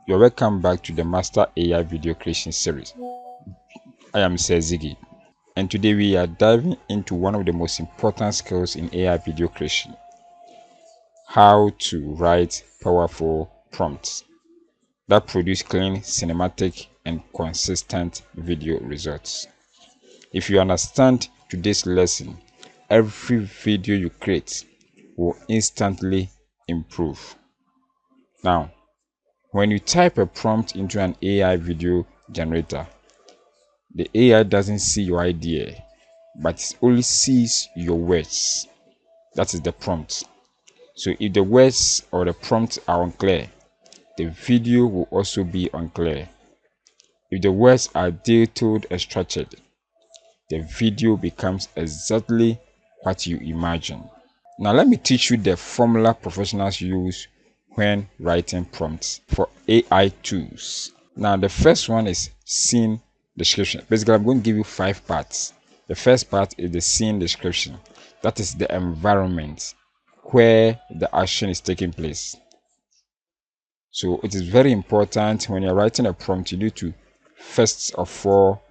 You're welcome back to the Master AI Video Creation Series. I am Sir Ziggy, and today we are diving into one of the most important skills in AI video creation: how to write powerful prompts that produce clean, cinematic, and consistent video results. If you understand today's lesson, every video you create will instantly improve. Now, when you type a prompt into an AI video generator, the AI doesn't see your idea, but it only sees your words. That is the prompt. So if the words or the prompt are unclear, the video will also be unclear. If the words are detailed and structured, the video becomes exactly what you imagine. Now let me teach you the formula professionals use when writing prompts for AI tools. Now the first one is scene description. Basically, I'm going to give you 5 parts. The first part is the scene description. That is the environment where the action is taking place. So it is very important when you're writing a prompt, you need to first of all,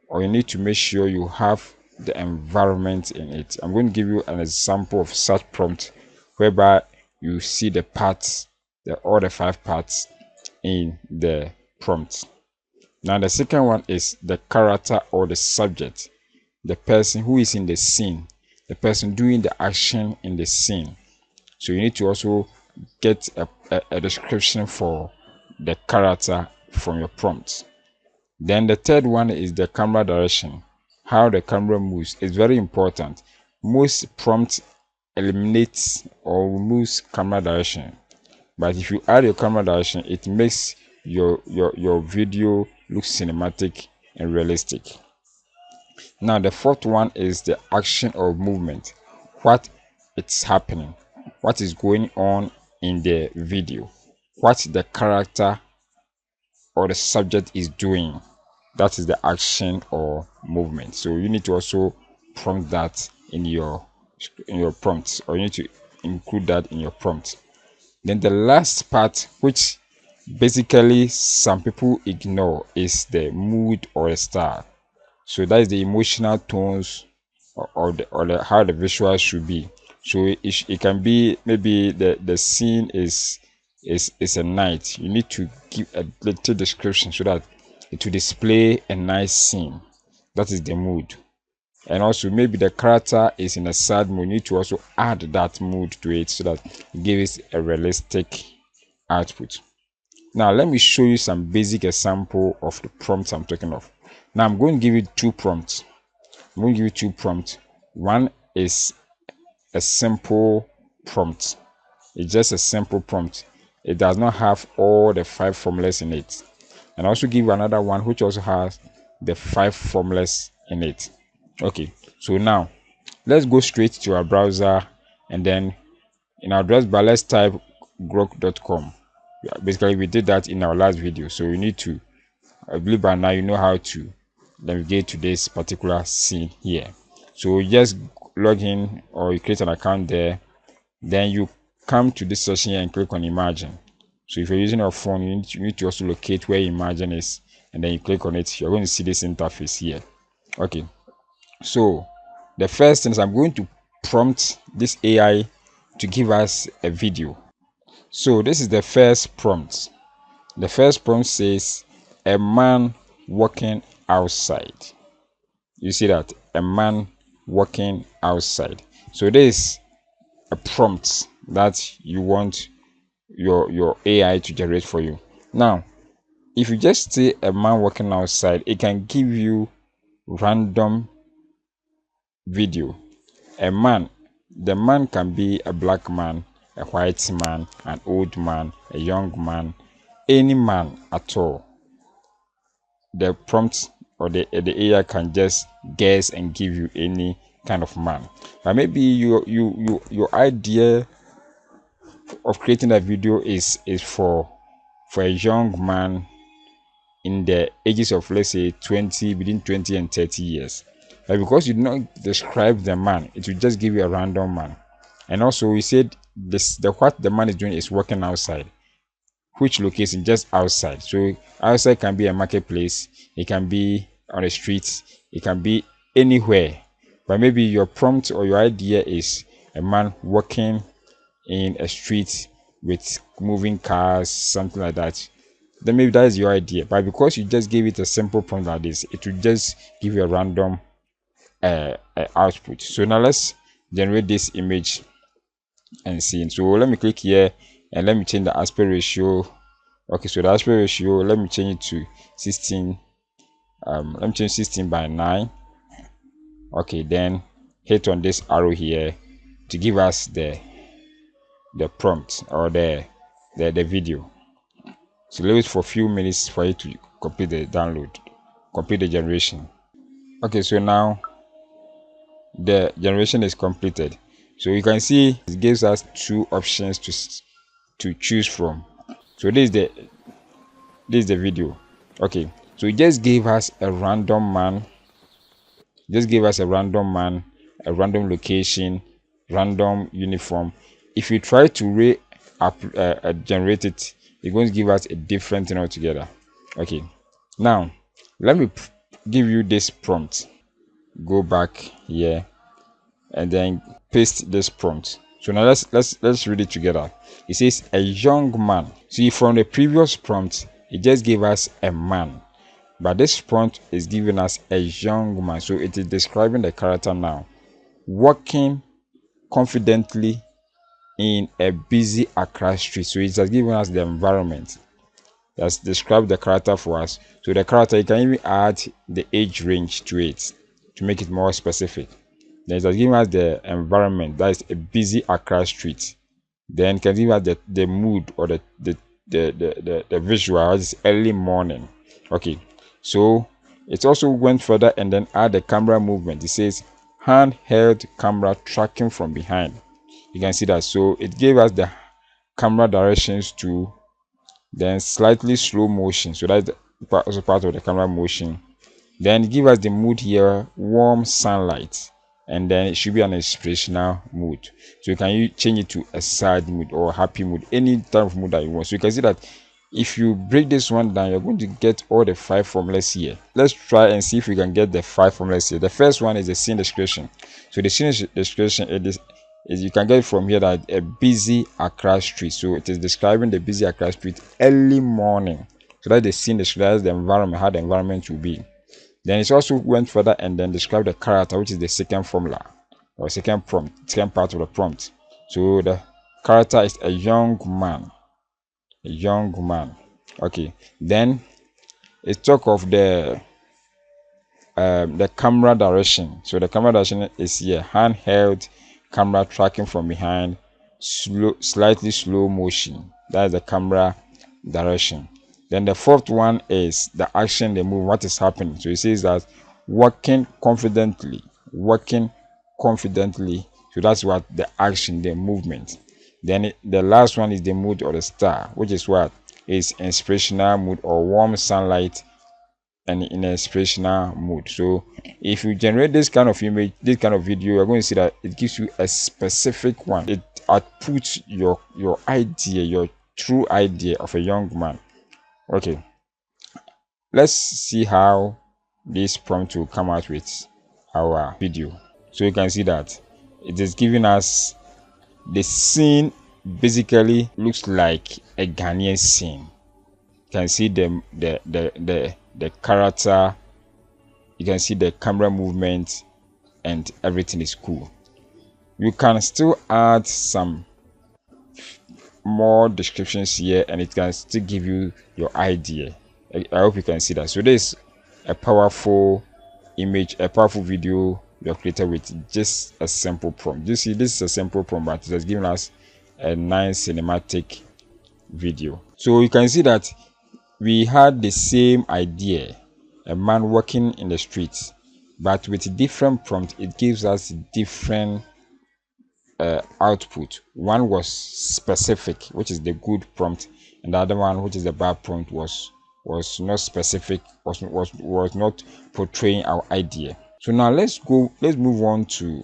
or you need to make sure you have the environment in it. I'm going to give you an example of such prompt whereby you see the parts, all the 5 parts in the prompt. Now the second one is the character or the subject, the person who is in the scene, the person doing the action in the scene. So you need to also get a description for the character from your prompt. Then the third one is the camera direction, how the camera moves. It's very important. Most prompts eliminates or removes camera direction, but if you add your camera direction, it makes your video look cinematic and realistic. Now the fourth one is the action or movement, what it's happening, what is going on in the video, what the character or the subject is doing. That is the action or movement. So you need to also prompt that in your prompts, or you need to include that in your prompt. Then the last part, which basically some people ignore, is the mood or the style. So that is the emotional tones or the how the visual should be. So it can be maybe the scene is a night. You need to give a little description so that it will display a nice scene. That is the mood. And also maybe the character is in a sad mood. You need to also add that mood to it so that it gives a realistic output. Now let me show you some basic example of the prompts I'm talking of. Now I'm going to give you 2 prompts. I'm going to give you 2 prompts. One is a simple prompt. It's just a simple prompt. It does not have all the 5 formulas in it. And I also give you another one which also has the 5 formulas in it. Okay, so now let's go straight to our browser, and then in our address bar let's type grok.com. Basically we did that in our last video, so you need to, I believe by now you know how to navigate to this particular scene here. So you just log in or you create an account there, then you come to this section here and click on imagine. So if you're using your phone, you need to also locate where imagine is, and then you click on it. You're going to see this interface here. Okay, so the first thing is I'm going to prompt this AI to give us a video. So this is the first prompt. The first prompt says a man walking outside. You see that? A man walking outside. So this is a prompt that you want your AI to generate for you. Now, if you just say a man walking outside, it can give you random video. A man, the man can be a black man, a white man, an old man, a young man, any man at all. The prompt or the AI can just guess and give you any kind of man. But maybe your idea of creating a video is for a young man in the ages of, let's say, between 20 and 30 years. But because you did not describe the man, it will just give you a random man. And also we said what the man is doing is working outside, which location? Just outside. So outside can be a marketplace, it can be on the streets, it can be anywhere. But maybe your prompt or your idea is a man walking in a street with moving cars, something like that. Then maybe that is your idea. But because you just gave it a simple prompt like this, it will just give you a random output. So now let's generate this image and see. So let me click here and let me change the aspect ratio. Okay, so the aspect ratio, let me change it to 16. Let me change 16 by 9. Okay, then hit on this arrow here to give us the prompt or the video. So leave it for a few minutes for it to complete the download, complete the generation. Okay, so now the generation is completed. So you can see it gives us two options to choose from. So this is the video. Okay, so it just gave us a random man, a random location, random uniform. If you try to generate it, it's going to give us a different thing altogether. Okay, now let me give you this prompt. Go back here and then paste this prompt. So now let's read it together. It says a young man. See, from the previous prompt, it just gave us a man, but this prompt is giving us a young man. So it is describing the character now, walking confidently in a busy Accra street. So it has given us the environment. That's described the character for us. So the character, you can even add the age range to it to make it more specific. Then it has given us the environment, that is a busy Accra street. Then can give us the mood or the visual, which is early morning. Okay, so it also went further and then add the camera movement. It says handheld camera tracking from behind. You can see that. So it gave us the camera directions to then slightly slow motion. So that's also part of the camera motion. Then give us the mood here, warm sunlight, and then it should be an inspirational mood. So you can change it to a sad mood or happy mood, any type of mood that you want. So you can see that if you break this one down, you're going to get all the 5 formulas here. Let's try and see if we can get the 5 formulas here. The first one is the scene description. So the scene description is you can get it from here, that a busy Accra street. So it is describing the busy Accra street early morning. So that's the scene description, that's the environment, how the environment will be. Then it also went further and then described the character, which is the second formula or second prompt, second part of the prompt. So the character is a young man. A young man. Okay. Then it talk of the camera direction. So the camera direction is here, handheld camera tracking from behind, slightly slow motion. That is the camera direction. Then the fourth one is the action, the move, what is happening. So it says that walking confidently. So that's what the action, the movement. Then the last one is the mood or the star, which is what is inspirational mood or warm sunlight and in an inspirational mood. So if you generate this kind of image, this kind of video, you're going to see that it gives you a specific one. It outputs your idea, your true idea of a young man. Okay, let's see how this prompt will come out with our video. So you can see that it is giving us the scene. Basically looks like a Ghanaian scene. You can see the character, you can see the camera movement, and everything is cool. You can still add some more descriptions here and it can still give you your idea. I hope you can see that. So this is a powerful image, a powerful video we have created with just a simple prompt. You see, this is a simple prompt, but it has given us a nice cinematic video. So you can see that we had the same idea, a man walking in the streets, but with different prompt it gives us different output. One was specific, which is the good prompt, and the other one, which is the bad prompt, was not specific, was not portraying our idea. So now let's move on to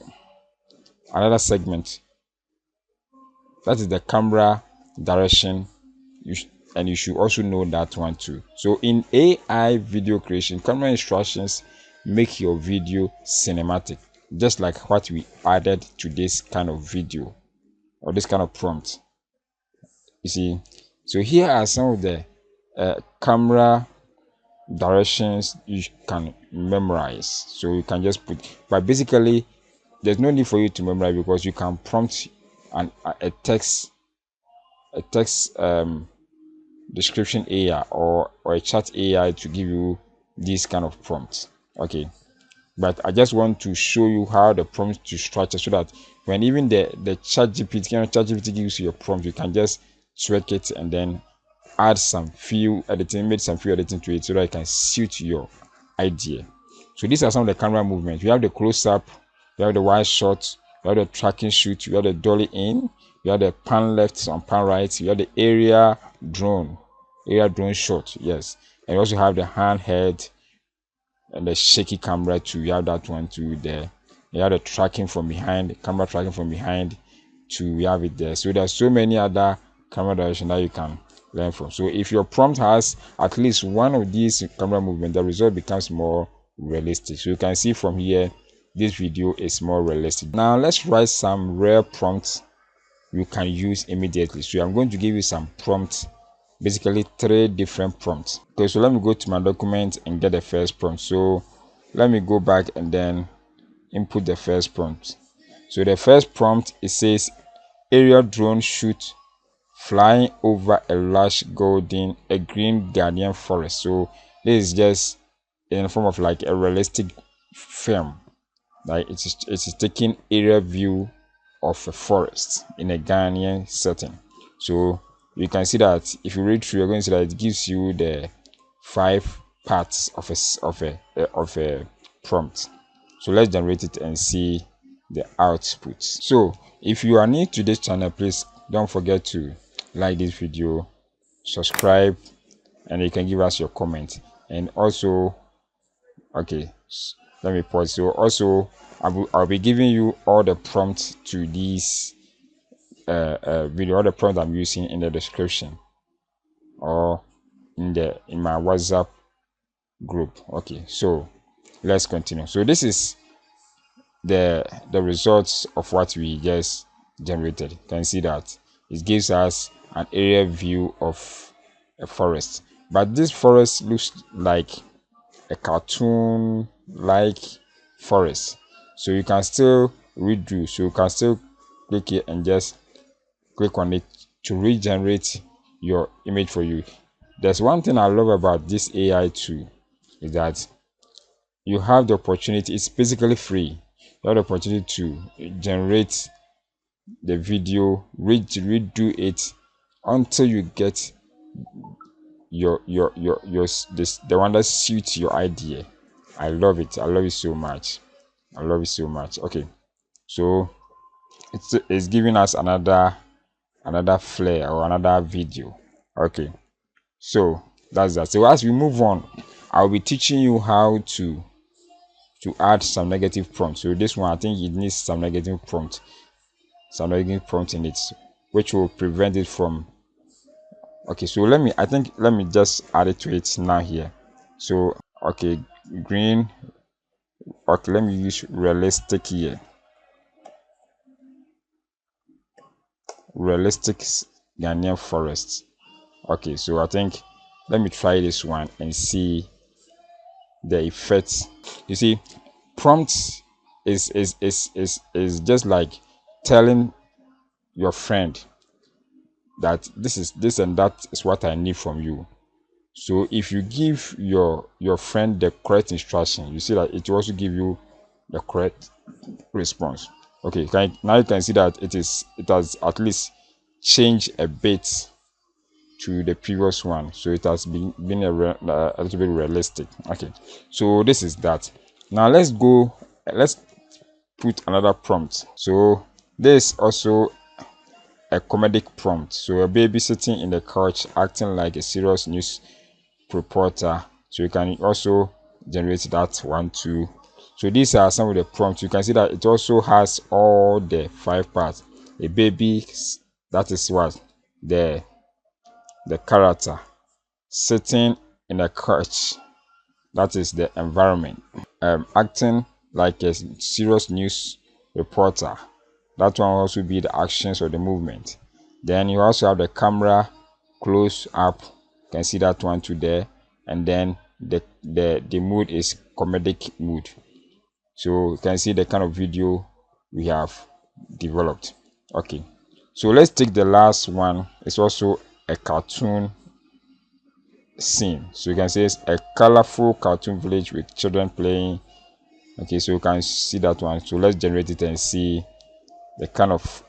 another segment, that is the camera direction and you should also know that one too. So in AI video creation, camera instructions make your video cinematic, just like what we added to this kind of video or this kind of prompt. You see, so here are some of the camera directions you can memorize. So you can just put, but basically there's no need for you to memorize, because you can prompt a text description AI or a chat AI to give you this kind of prompts. Okay, but I just want to show you how the prompt to structure, so that when even the chat GPT gives you a prompt, you can just tweak it and then add some few editing to it, so that it can suit your idea. So these are some of the camera movements. We have the close-up, we have the wide shot, we have the tracking shoot, we have the dolly in, we have the pan left and pan right, we have the area drone shot, yes, and we also have the handheld and the shaky camera too. You have that one too there. You have the tracking from behind, camera tracking from behind too. We have it there. So there's so many other camera direction that you can learn from. So if your prompt has at least one of these camera movement, the result becomes more realistic. So you can see from here, this video is more realistic. Now let's write some rare prompts you can use immediately. So I'm going to give you some prompts, basically 3 different prompts. Okay, so let me go to my document and get the first prompt. So let me go back and then input the first prompt. So the first prompt, it says aerial drone shoot flying over a lush green Ghanaian forest. So this is just in the form of like a realistic film. Like it is taking aerial view of a forest in a Ghanaian setting. So you can see that if you read through, you're going to see that it gives you the 5 parts of a prompt. So let's generate it and see the output. So if you are new to this channel, please don't forget to like this video, subscribe, and you can give us your comment. And also, okay, let me pause. So also I'll be giving you all the prompts to these video, all the prompts I'm using in the description or in my WhatsApp group. Okay, so let's continue. So this is the results of what we just generated. You can see that it gives us an area view of a forest, but this forest looks like a cartoon like forest. So you can still redo, so you can still click it and just click on it to regenerate your image for you. There's one thing I love about this AI tool, is that you have the opportunity, it's basically free. You have the opportunity to generate the video, redo it until you get the one that suits your idea. I love it. I love it so much. I love it so much. Okay, so it's giving us another flair or another video. Okay, so that's that. So as we move on, I'll be teaching you how to add some negative prompts. So this one, I think it needs some negative prompt in it, which will prevent it from. Okay, so let me just add it to it now here. So okay, green. Okay, let me use realistic here. Realistic Ghanaian forest. Okay, so I think let me try this one and see the effects. You see, prompts is just like telling your friend that this and that is what I need from you. So if you give your friend the correct instruction, you see that it will also give you the correct response. Okay, now you can see that it has at least changed a bit to the previous one, so it has been a little bit realistic. Okay, so this is that. Now let's put another prompt. So this is also a comedic prompt. So a baby sitting in the couch acting like a serious news reporter. So you can also generate that one too. So these are some of the prompts. You can see that it also has all the 5 parts. A baby, that is what the the character sitting in a couch, that is the environment. Acting like a serious news reporter, that one will also be the actions or the movement. Then you also have the camera close up, you can see that one too there. And then the mood is comedic mood, so you can see the kind of video we have developed. Okay, so let's take the last one. It's also a cartoon scene, so you can see it's a colorful cartoon village with children playing. Okay, so you can see that one. So let's generate it and see the kind of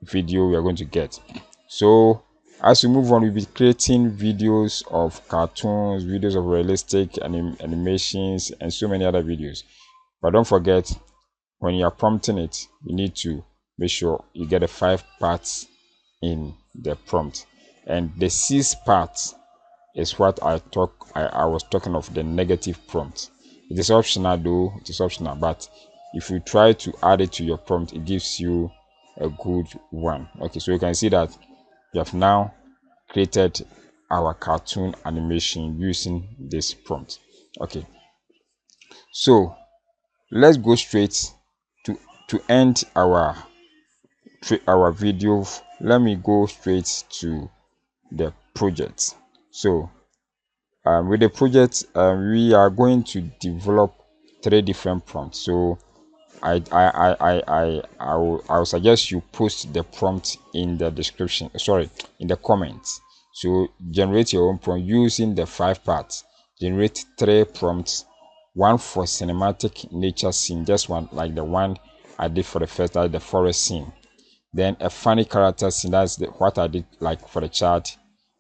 video we are going to get. So as we move on, we'll be creating videos of cartoons, videos of realistic animations, and so many other videos. But don't forget, when you are prompting it, you need to make sure you get the 5 parts in the prompt. And the 6th part is what I was talking of, the negative prompt. It is optional though, it is optional, but if you try to add it to your prompt, it gives you a good one. Okay, so you can see that we have now created our cartoon animation using this prompt. Okay, so let's go straight to end our video. Let me go straight to the project. So with the project, we are going to develop 3 different prompts. So I will suggest you post the prompt in the description, sorry, in the comments. So generate your own prompt using the 5 parts. Generate 3 prompts, one for cinematic nature scene, just one like the one I did for the first, that the forest scene. Then a funny character scene, that's what I did like for the child,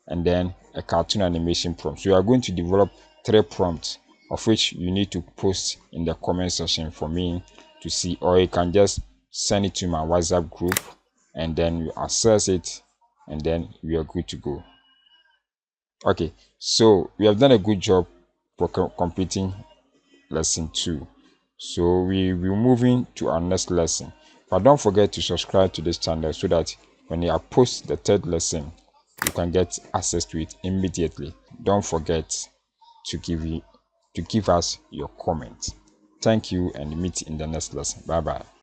and then a cartoon animation prompt. So you are going to develop 3 prompts, of which you need to post in the comment section for me to see, or you can just send it to my WhatsApp group and then you access it, and then we are good to go. Okay, so we have done a good job for completing lesson 2. So we're moving to our next lesson, but don't forget to subscribe to this channel so that when I post the 3rd lesson, you can get access to it immediately. Don't forget to give us your comment. Thank you, and meet in the next lesson. Bye bye.